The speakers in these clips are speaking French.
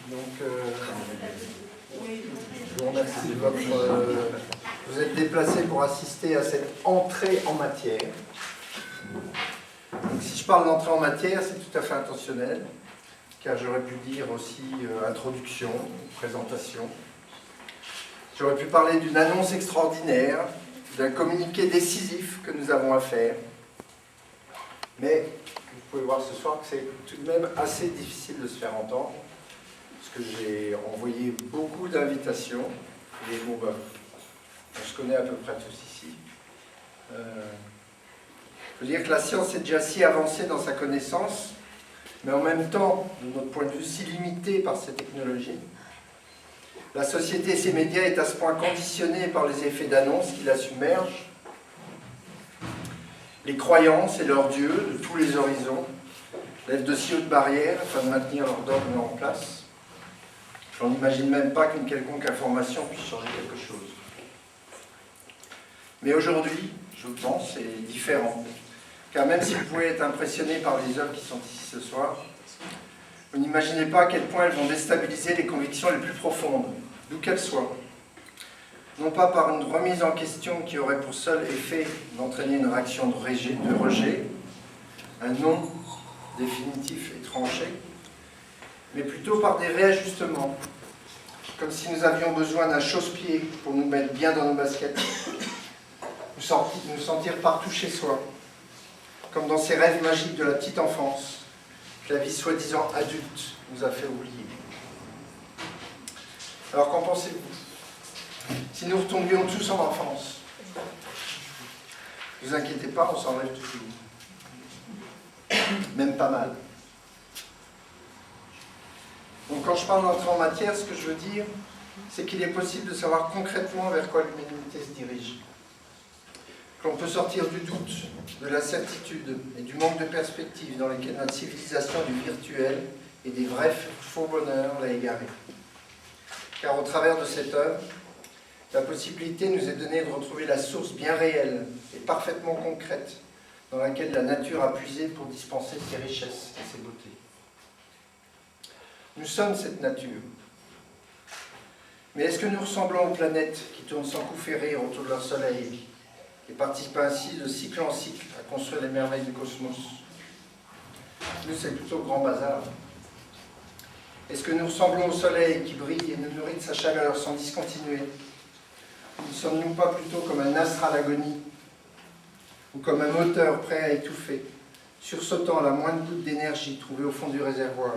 Donc, je vous remercie de votre... vous êtes déplacés pour assister à cette entrée en matière. Donc, si je parle d'entrée en matière, c'est tout à fait intentionnel, car j'aurais pu dire aussi introduction, présentation. J'aurais pu parler d'une annonce extraordinaire, d'un communiqué décisif que nous avons à faire. Mais vous pouvez voir ce soir que c'est tout de même assez difficile de se faire entendre, parce que j'ai envoyé beaucoup d'invitations. Et bon, ben, on se connaît à peu près tous ici. Il faut dire que la science est déjà si avancée dans sa connaissance, mais en même temps, de notre point de vue, si limitée par ces technologies. La société et ses médias est à ce point conditionnée par les effets d'annonce qui la submergent. Les croyances et leurs dieux de tous les horizons lèvent de si hautes barrières afin de maintenir leur dogme en place. J'en imagine même pas qu'une quelconque information puisse changer quelque chose. Mais aujourd'hui, je pense, c'est différent. Car même si vous pouvez être impressionné par les œuvres qui sont ici ce soir, vous n'imaginez pas à quel point elles vont déstabiliser les convictions les plus profondes, d'où qu'elles soient. Non pas par une remise en question qui aurait pour seul effet d'entraîner une réaction de rejet, un non définitif et tranché, mais plutôt par des réajustements, comme si nous avions besoin d'un chausse-pied pour nous mettre bien dans nos baskets, nous sentir partout chez soi, comme dans ces rêves magiques de la petite enfance, que la vie soi-disant adulte nous a fait oublier. Alors qu'en pensez-vous ? Si nous retombions tous en enfance, ne vous inquiétez pas, on s'en rêve toujours. Même pas mal. Donc quand je parle d'entrer en matière, ce que je veux dire, c'est qu'il est possible de savoir concrètement vers quoi l'humanité se dirige. Que l'on peut sortir du doute, de l'incertitude et du manque de perspective dans lesquels notre civilisation du virtuel et des vrais faux bonheurs l'a égaré. Car au travers de cette œuvre, la possibilité nous est donnée de retrouver la source bien réelle et parfaitement concrète dans laquelle la nature a puisé pour dispenser ses richesses et ses beautés. Nous sommes cette nature. Mais est-ce que nous ressemblons aux planètes qui tournent sans coup férir autour de leur soleil et participent ainsi de cycle en cycle à construire les merveilles du cosmos? Nous, c'est plutôt le grand bazar. Est-ce que nous ressemblons au soleil qui brille et nous nourrit de sa chaleur sans discontinuer? Ne sommes-nous pas plutôt comme un astre à l'agonie ou comme un moteur prêt à étouffer, sursautant à la moindre goutte d'énergie trouvée au fond du réservoir,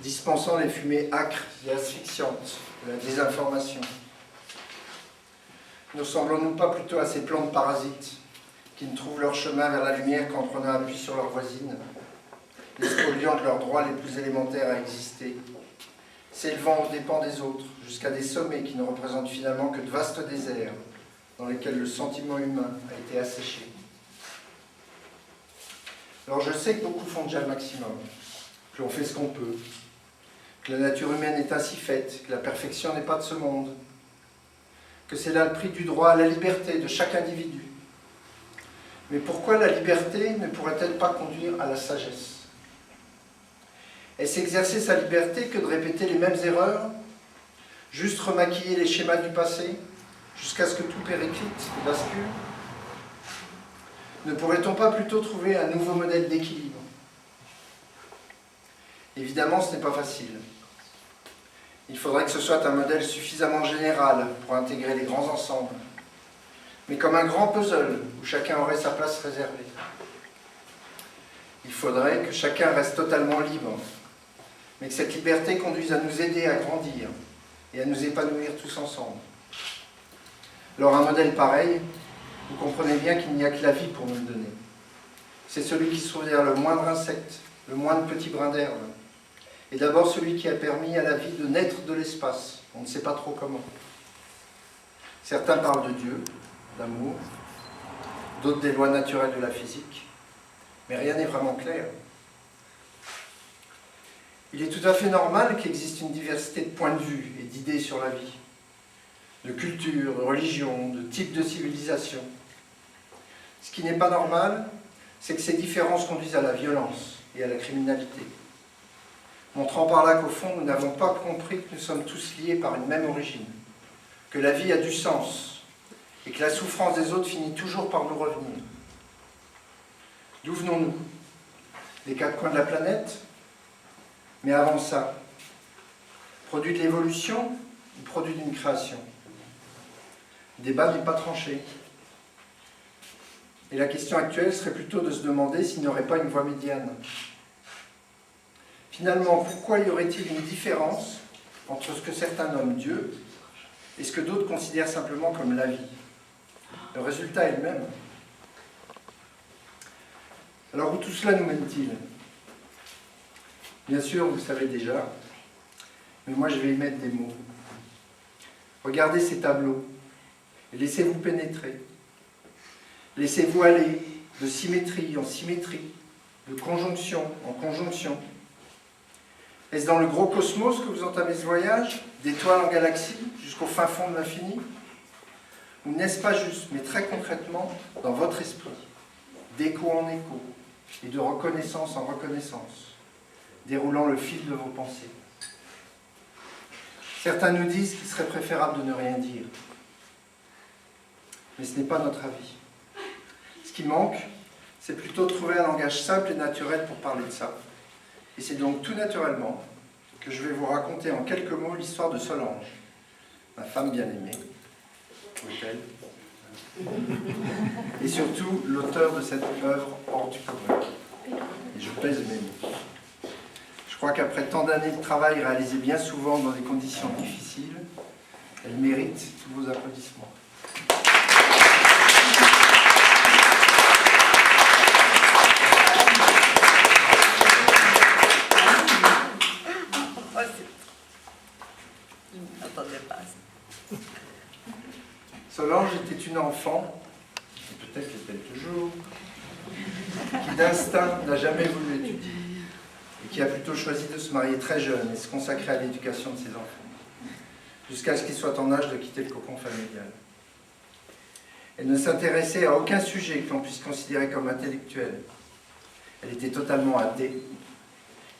dispensant les fumées âcres et asphyxiantes de la désinformation? Ne ressemblons-nous pas plutôt à ces plantes parasites qui ne trouvent leur chemin vers la lumière qu'en prenant appui sur leurs voisines, les spoliant de leurs droits les plus élémentaires à exister, s'élevant aux dépens des autres, jusqu'à des sommets qui ne représentent finalement que de vastes déserts dans lesquels le sentiment humain a été asséché. Alors je sais que beaucoup font déjà le maximum, que l'on fait ce qu'on peut, que la nature humaine est ainsi faite, que la perfection n'est pas de ce monde, que c'est là le prix du droit à la liberté de chaque individu. Mais pourquoi la liberté ne pourrait-elle pas conduire à la sagesse? Est-ce exercer sa liberté que de répéter les mêmes erreurs, juste remaquiller les schémas du passé, jusqu'à ce que tout périclite et bascule? Ne pourrait-on pas plutôt trouver un nouveau modèle d'équilibre? Évidemment, ce n'est pas facile. Il faudrait que ce soit un modèle suffisamment général pour intégrer les grands ensembles, mais comme un grand puzzle où chacun aurait sa place réservée. Il faudrait que chacun reste totalement libre, mais que cette liberté conduise à nous aider à grandir et à nous épanouir tous ensemble. Alors un modèle pareil, vous comprenez bien qu'il n'y a que la vie pour nous le donner. C'est celui qui se trouve derrière le moindre insecte, le moindre petit brin d'herbe, et d'abord celui qui a permis à la vie de naître de l'espace, on ne sait pas trop comment. Certains parlent de Dieu, d'amour, d'autres des lois naturelles de la physique, mais rien n'est vraiment clair. Il est tout à fait normal qu'il existe une diversité de points de vue et d'idées sur la vie, de culture, de religion, de type de civilisation. Ce qui n'est pas normal, c'est que ces différences conduisent à la violence et à la criminalité. montrant par là qu'au fond, nous n'avons pas compris que nous sommes tous liés par une même origine, que la vie a du sens et que la souffrance des autres finit toujours par nous revenir. D'où venons-nous? Des quatre coins de la planète? Mais avant ça, produit de l'évolution ou produit d'une création? Le débat n'est pas tranché. Et la question actuelle serait plutôt de se demander s'il n'y aurait pas une voie médiane. Finalement, pourquoi y aurait-il une différence entre ce que certains nomment Dieu et ce que d'autres considèrent simplement comme la vie? Le résultat est le même. Alors où tout cela nous mène-t-il? Bien sûr, vous le savez déjà, mais moi je vais y mettre des mots. Regardez ces tableaux et laissez-vous pénétrer. Laissez-vous aller de symétrie en symétrie, de conjonction en conjonction. Est-ce dans le gros cosmos que vous entamez ce voyage, d'étoiles en galaxie, jusqu'au fin fond de l'infini? Ou n'est-ce pas juste, mais très concrètement, dans votre esprit, d'écho en écho et de reconnaissance en reconnaissance, déroulant le fil de vos pensées? Certains nous disent qu'il serait préférable de ne rien dire. Mais ce n'est pas notre avis. Ce qui manque, c'est plutôt de trouver un langage simple et naturel pour parler de ça. Et c'est donc tout naturellement que je vais vous raconter en quelques mots l'histoire de Solange, ma femme bien-aimée, elle, et surtout l'auteur de cette œuvre hors du commun. Et je pèse mes mots. Je crois qu'après tant d'années de travail réalisé bien souvent dans des conditions difficiles, elle mérite tous vos applaudissements. Solange était une enfant, et peut-être l'est-elle toujours, qui d'instinct n'a jamais voulu étudier, et qui a plutôt choisi de se marier très jeune et se consacrer à l'éducation de ses enfants, jusqu'à ce qu'ils soient en âge de quitter le cocon familial. Elle ne s'intéressait à aucun sujet que l'on puisse considérer comme intellectuel. Elle était totalement athée,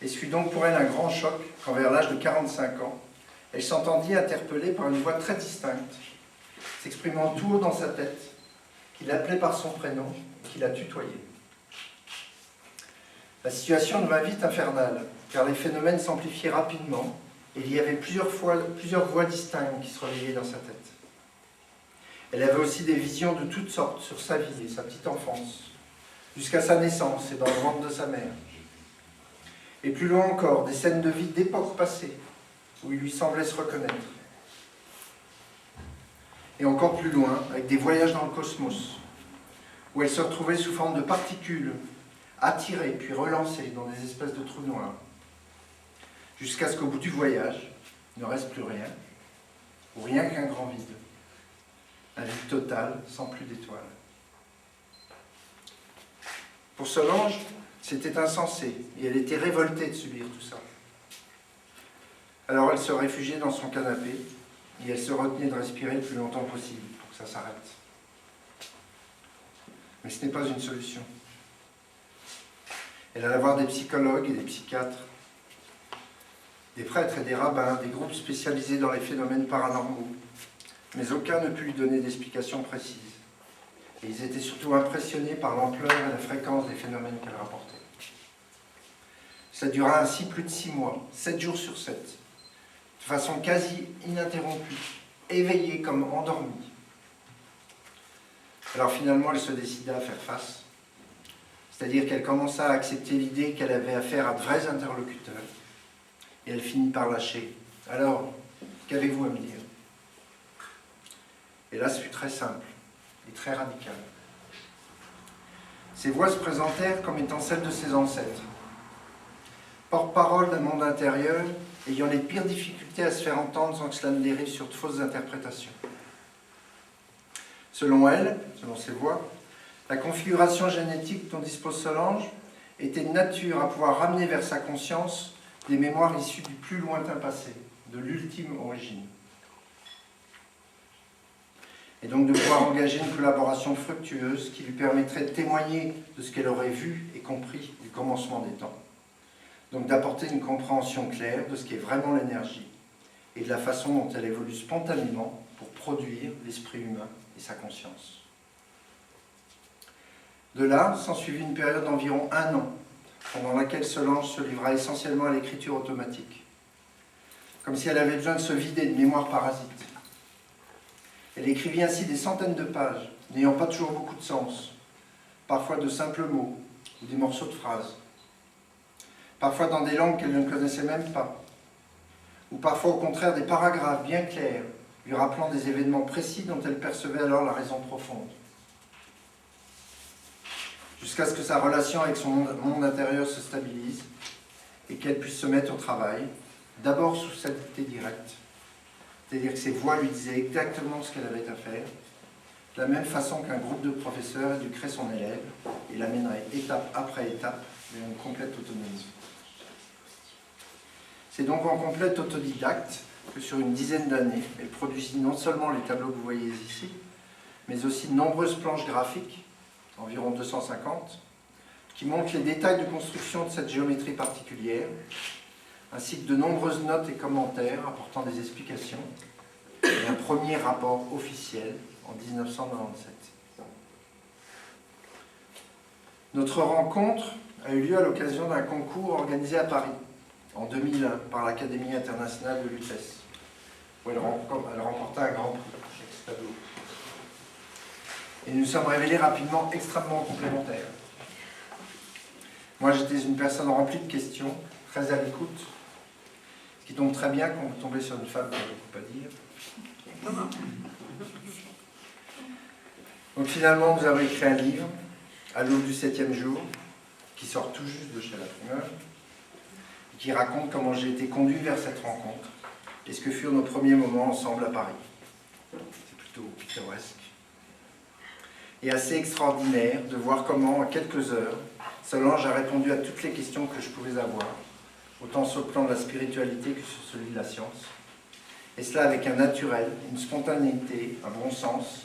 et ce fut donc pour elle un grand choc quand, vers l'âge de 45 ans, elle s'entendit interpellée par une voix très distincte, s'exprimant tout haut dans sa tête, qui l'appelait par son prénom et qui la tutoyait. La situation devint vite infernale, car les phénomènes s'amplifiaient rapidement et il y avait plusieurs voix distinctes qui se réveillaient dans sa tête. Elle avait aussi des visions de toutes sortes sur sa vie et sa petite enfance, jusqu'à sa naissance et dans le ventre de sa mère. Et plus loin encore, des scènes de vie d'époques passées, où il lui semblait se reconnaître. Et encore plus loin, avec des voyages dans le cosmos, où elle se retrouvait sous forme de particules, attirées puis relancées dans des espèces de trous noirs, jusqu'à ce qu'au bout du voyage, il ne reste plus rien, ou rien qu'un grand vide, un vide total, sans plus d'étoiles. Pour Solange, c'était insensé, et elle était révoltée de subir tout ça. Alors elle se réfugiait dans son canapé, et elle se retenait de respirer le plus longtemps possible pour que ça s'arrête. Mais ce n'est pas une solution. Elle alla voir des psychologues et des psychiatres, des prêtres et des rabbins, des groupes spécialisés dans les phénomènes paranormaux, mais aucun ne put lui donner d'explications précises. Et ils étaient surtout impressionnés par l'ampleur et la fréquence des phénomènes qu'elle rapportait. Ça dura ainsi plus de 6 mois, 7 jours sur 7, de façon quasi ininterrompue, éveillée comme endormie. Alors finalement, elle se décida à faire face, c'est-à-dire qu'elle commença à accepter l'idée qu'elle avait affaire à de vrais interlocuteurs, et elle finit par lâcher. Alors, qu'avez-vous à me dire? Et là, ce fut très simple et très radical. Ces voix se présentèrent comme étant celles de ses ancêtres, porte-parole d'un monde intérieur ayant les pires difficultés à se faire entendre sans que cela ne dérive sur de fausses interprétations. Selon elle, selon ses voix, la configuration génétique dont dispose Solange était de nature à pouvoir ramener vers sa conscience des mémoires issues du plus lointain passé, de l'ultime origine. Et donc de pouvoir engager une collaboration fructueuse qui lui permettrait de témoigner de ce qu'elle aurait vu et compris du commencement des temps, donc d'apporter une compréhension claire de ce qu'est vraiment l'énergie et de la façon dont elle évolue spontanément pour produire l'esprit humain et sa conscience. De là, s'ensuivit une période d'environ 1 an, pendant laquelle Solange se livra essentiellement à l'écriture automatique, comme si elle avait besoin de se vider de mémoire parasite. Elle écrivit ainsi des centaines de pages, n'ayant pas toujours beaucoup de sens, parfois de simples mots ou des morceaux de phrases, parfois dans des langues qu'elle ne connaissait même pas, ou parfois au contraire des paragraphes bien clairs, lui rappelant des événements précis dont elle percevait alors la raison profonde. Jusqu'à ce que sa relation avec son monde intérieur se stabilise et qu'elle puisse se mettre au travail, d'abord sous sa dictée directe, c'est-à-dire que ses voix lui disaient exactement ce qu'elle avait à faire, de la même façon qu'un groupe de professeurs éduquerait son élève et l'amènerait étape après étape vers une complète autonomie. C'est donc en complète autodidacte que sur une dizaine d'années, elle produisit non seulement les tableaux que vous voyez ici, mais aussi de nombreuses planches graphiques, environ 250, qui montrent les détails de construction de cette géométrie particulière, ainsi que de nombreuses notes et commentaires apportant des explications, et un premier rapport officiel en 1997. Notre rencontre a eu lieu à l'occasion d'un concours organisé à Paris, en 2001, par l'Académie internationale de Lutèce, où elle remporta un grand prix avec ce tableau. Et nous nous sommes révélés rapidement extrêmement complémentaires. Moi, j'étais une personne remplie de questions, très à l'écoute, ce qui tombe très bien quand vous tombez sur une femme qui a beaucoup à dire. Donc finalement, nous avons écrit un livre, à l'aube du 7e jour, qui sort tout juste de chez l'imprimeur, et qui raconte comment j'ai été conduit vers cette rencontre, et ce que furent nos premiers moments ensemble à Paris. C'est plutôt pittoresque. Et assez extraordinaire de voir comment, en quelques heures, Solange a répondu à toutes les questions que je pouvais avoir, autant sur le plan de la spiritualité que sur celui de la science. Et cela avec un naturel, une spontanéité, un bon sens,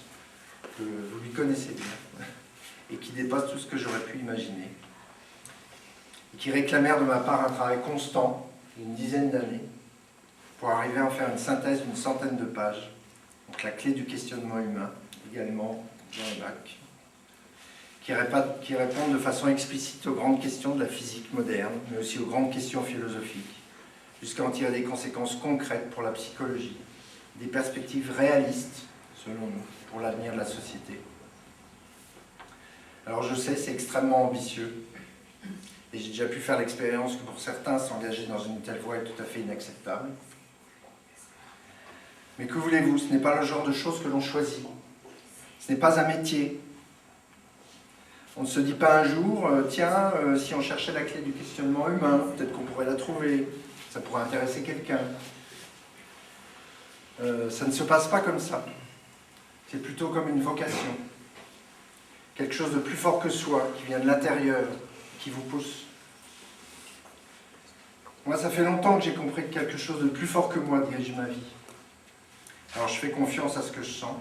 que vous lui connaissez bien, et qui dépasse tout ce que j'aurais pu imaginer. Et qui réclamèrent de ma part un travail constant, d'une dizaine d'années, pour arriver à en faire une synthèse d'une centaine de pages, donc la clé du questionnement humain, également dans le bac, qui répondent de façon explicite aux grandes questions de la physique moderne, mais aussi aux grandes questions philosophiques, jusqu'à en tirer des conséquences concrètes pour la psychologie, des perspectives réalistes, selon nous, pour l'avenir de la société. Alors je sais, c'est extrêmement ambitieux, et j'ai déjà pu faire l'expérience que pour certains, s'engager dans une telle voie est tout à fait inacceptable. Mais que voulez-vous, ce n'est pas le genre de choses que l'on choisit. Ce n'est pas un métier. On ne se dit pas un jour, tiens, si on cherchait la clé du questionnement humain, peut-être qu'on pourrait la trouver, ça pourrait intéresser quelqu'un. Ça ne se passe pas comme ça. C'est plutôt comme une vocation. Quelque chose de plus fort que soi, qui vient de l'intérieur, qui vous pousse. Moi, ça fait longtemps que j'ai compris que quelque chose de plus fort que moi dirige ma vie. Alors je fais confiance à ce que je sens,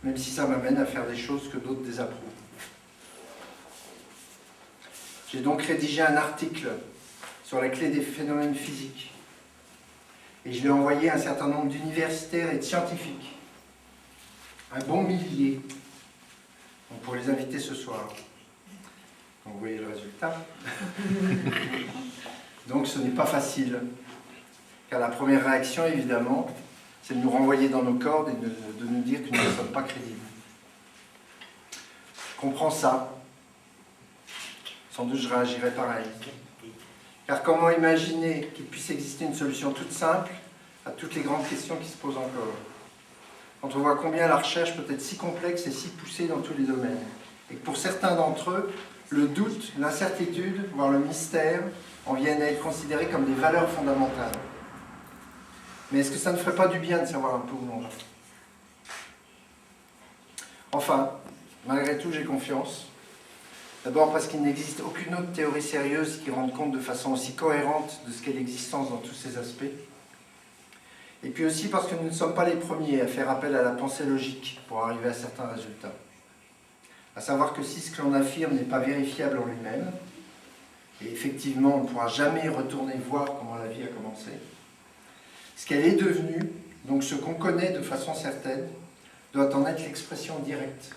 même si ça m'amène à faire des choses que d'autres désapprouvent. J'ai donc rédigé un article sur la clé des phénomènes physiques. Et je l'ai envoyé à un certain nombre d'universitaires et de scientifiques. Un bon millier. Donc pour les inviter ce soir. Donc vous voyez le résultat. Donc ce n'est pas facile. Car la première réaction, évidemment, c'est de nous renvoyer dans nos cordes et de nous dire que nous ne sommes pas crédibles. Je comprends ça. Sans doute je réagirais pareil. Car comment imaginer qu'il puisse exister une solution toute simple à toutes les grandes questions qui se posent encore? Quand on voit combien la recherche peut être si complexe et si poussée dans tous les domaines. Et que pour certains d'entre eux, le doute, l'incertitude, voire le mystère, en viennent à être considérés comme des valeurs fondamentales. Mais est-ce que ça ne ferait pas du bien de savoir un peu où l'on va? Enfin, malgré tout, j'ai confiance. D'abord parce qu'il n'existe aucune autre théorie sérieuse qui rende compte de façon aussi cohérente de ce qu'est l'existence dans tous ses aspects. Et puis aussi parce que nous ne sommes pas les premiers à faire appel à la pensée logique pour arriver à certains résultats. À savoir que si ce que l'on affirme n'est pas vérifiable en lui-même, et effectivement on ne pourra jamais retourner voir comment la vie a commencé, ce qu'elle est devenue, donc ce qu'on connaît de façon certaine, doit en être l'expression directe.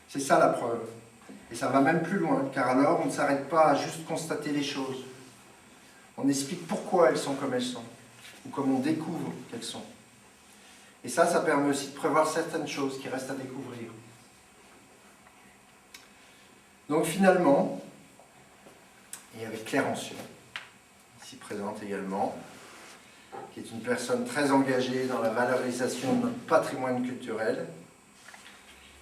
C'est ça la preuve. Et ça va même plus loin, car alors on ne s'arrête pas à juste constater les choses. On explique pourquoi elles sont comme elles sont, ou comme on découvre qu'elles sont. Et ça permet aussi de prévoir certaines choses qui restent à découvrir. Donc finalement, et avec Claire Ancion, ici présente également, qui est une personne très engagée dans la valorisation de notre patrimoine culturel,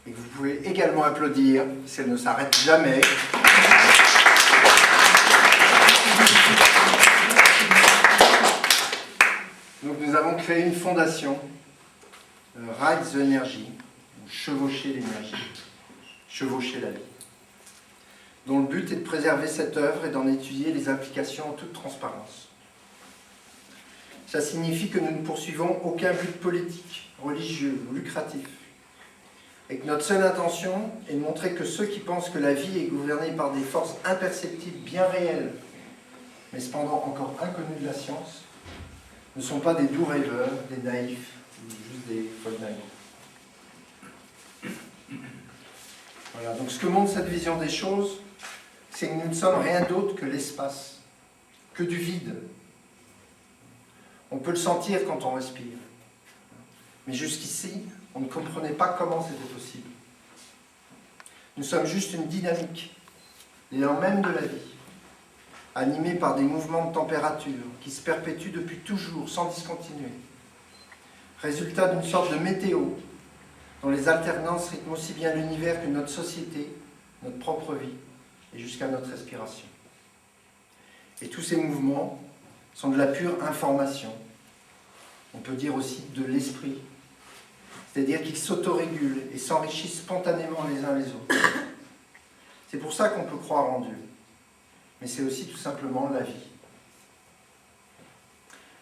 et que vous pouvez également applaudir, si elle ne s'arrête jamais. Donc nous avons créé une fondation, Ride the Energy, ou chevaucher l'énergie, chevaucher la vie, dont le but est de préserver cette œuvre et d'en étudier les implications en toute transparence. Ça signifie que nous ne poursuivons aucun but politique, religieux ou lucratif, et que notre seule intention est de montrer que ceux qui pensent que la vie est gouvernée par des forces imperceptibles bien réelles, mais cependant encore inconnues de la science, ne sont pas des doux rêveurs, des naïfs, ou juste des folles naïves. Voilà, donc ce que montre cette vision des choses, c'est que nous ne sommes rien d'autre que l'espace, que du vide. On peut le sentir quand on respire. Mais jusqu'ici, on ne comprenait pas comment c'était possible. Nous sommes juste une dynamique, l'élan même de la vie, animée par des mouvements de température qui se perpétuent depuis toujours, sans discontinuer. Résultat d'une sorte de météo, dont les alternances rythment aussi bien l'univers que notre société, notre propre vie, et jusqu'à notre respiration. Et tous ces mouvements sont de la pure information. On peut dire aussi de l'esprit. C'est-à-dire qu'ils s'autorégulent et s'enrichissent spontanément les uns les autres. C'est pour ça qu'on peut croire en Dieu. Mais c'est aussi tout simplement la vie.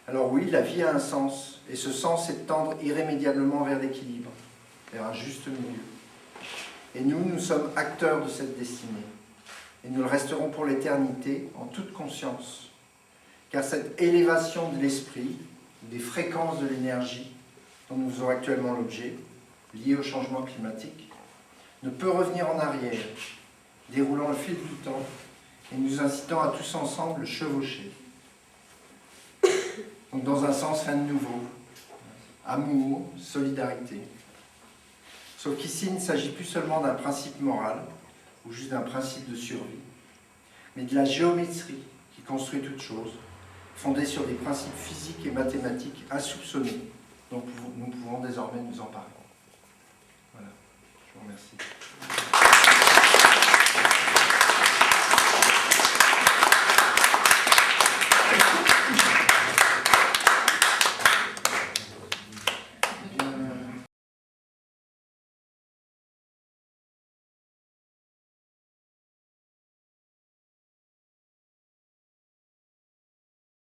Alors oui, la vie a un sens, et ce sens c'est de tendre irrémédiablement vers l'équilibre, vers un juste milieu. Et nous sommes acteurs de cette destinée. Et nous le resterons pour l'éternité en toute conscience. Car cette élévation de l'esprit, des fréquences de l'énergie dont nous faisons actuellement l'objet, liées au changement climatique, ne peut revenir en arrière, déroulant le fil du temps et nous incitant à tous ensemble le chevaucher. Donc dans un sens, rien de nouveau. Amour, solidarité. Sauf qu'ici, il ne s'agit plus seulement d'un principe moral, ou juste d'un principe de survie, mais de la géométrie qui construit toute chose, fondée sur des principes physiques et mathématiques insoupçonnés, dont nous pouvons désormais nous emparer. Voilà, je vous remercie.